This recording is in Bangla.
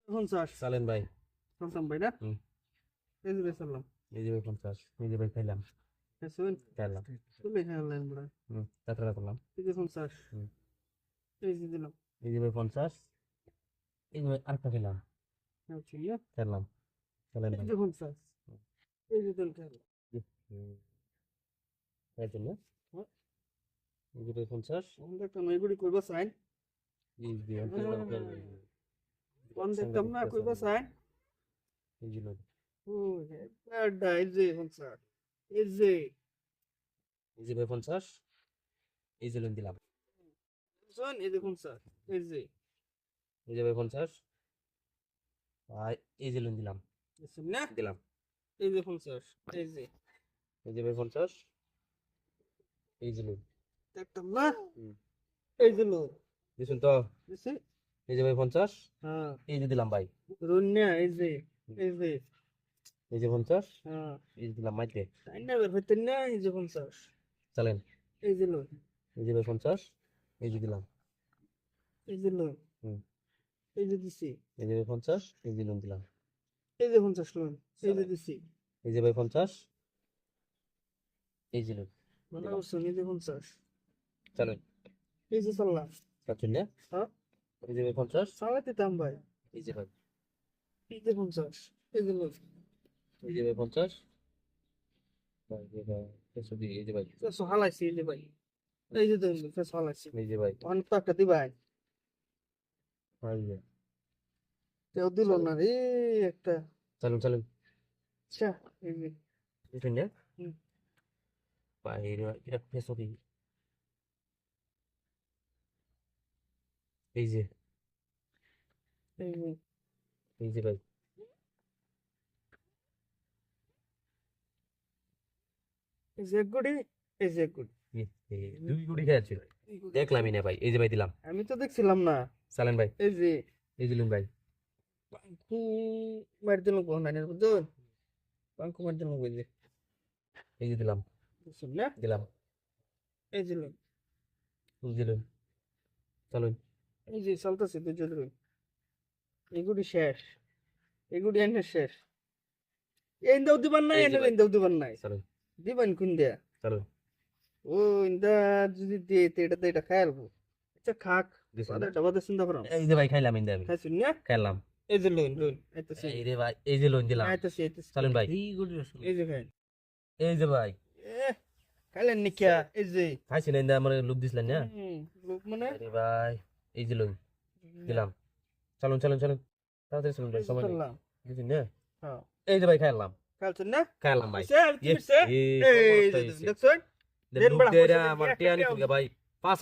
50 চালেন ভাই। চলতাম ভাই না হুম। এই যে ভাই চললাম এই যে ভাই 50, এই যে ভাই খাইলাম। শুন খাইলাম। চলে খেলাম বড় টাকা করলাম। এই যে 50 হুম। এই যে দিলাম এই যে ভাই 50, এই যে ভাই আরেকটা খেলাম। আচ্ছা ইয়া খেলাম। চালেন এই ভাই। যে 50 এই যে দিল খেলা হুম। খাইছেন না? এই যে ভাই 50, আমরা একটা নইগুড়ি কইবা সাইন এই যে কোন দেখতাম না কইবা সাইন এই যে লোন। ও এটা এই যে 50 এই যে এই যে ভাই 50, এই যে লোন দিলাম। শুন এই যে 50 এই যে এই যে ভাই 50, আর এই যে লোন দিলাম। দেখছেন না দিলাম। এই যে 50 এই যে এই যে ভাই 50, এই যে লোন। দেখতাম না হুম। এই যে লো দিছেন তো? দিছি এই যে ভাই 50, হ্যাঁ এই যে দিলাম ভাই। রুন্না এই যে এই যে এই যে 50, হ্যাঁ এই যে দিলাম মাইতে। তাই না বের হইতেন না এই যে 50 চালেন। এই যে লো এই যে ভাই 50, এই যে দিলাম। এই যে লো হুম। এই যে দিছি এই যে ভাই 50, এই যে লোন দিলাম। এই যে 50 লোন এই যে দিছি এই যে ভাই 50, এই যে লোন ভালো দিলাম। করছেন এই যে 50 চালেন। এই যে চললাম চাচ্ছেন না? হ্যাঁ এই যে ভাই 50, চালাতে দাম ভাই এই যে ভাই। এই যে 50 এই যে লোন এই যে ভাই 50, ভাই এই যে ভাই 100 এই যে ভাই। ফেস হালাইছি এই যে ভাই এই যে দেখুন ফেস হালাইছি এই যে ভাই। অনেক তো একটা দিবাই এই যে কেউ দিল না রে একটা চালুন চালুন। আচ্ছা এই যে দিছেন না? হুম। ভাই এটা পেছো দি। এই যে এই যে এই যে ভাই। এই যে এক গুড়ি এই যে এক গুড়ি দুই গুড়ি খেয়েছি দেখলামই না ভাই। এই যে ভাই দিলাম। আমি তো দেখছিলাম না চালেন ভাই। এই যে এই যে লুন ভাই। বাঙ্কু মার দিল কোন না বুঝুন বাঙ্কু মার দিল বুঝে এই যে দিলাম। বুঝছেন না দিলাম। এই যে লোন এই যে লুন। চালুন। এই যে চলতেছে দুজন লোন এগুলি শেষ এগুলি এনে শেষ এই দাও দিবান নাই এই যে এনে ভাই। দাও দিবান নাই চালুন দিবান কোন দিয়া চালুন। ও ইন্দা যদি দিয়ে এটা এটা খাইলবো আচ্ছা খাক দিছেন না? এটা বাদে চিন্তা করো এই যে ভাই খাইলাম ইন্দা আমি। খাইছুন না খাইলাম। এই যে লোন লোন আইতাছে এই রে ভাই এই যে লোন দিলাম। আইতাছে আইতাছে চালুন ভাই। এই যে খাই এই যে ভাই। খাইলেন নিকিয়া এই যে খাইছেন ইন্দা আমার লোক দিছিলেন না? লোক মানে আরে ভাই এই যে লোন দিলাম। চালুন চালুন চালুন। তাড়াতাড়ি চালুন ভাই সময় নেই। করলাম দিছেন না? হ্যাঁ এই যে ভাই খাইলাম। খাইছুন না খাইলাম ভাই। সে আর কি এই এই এই দেখছুন লোক দেরা আমার টিয়া নিছে ভাই। 5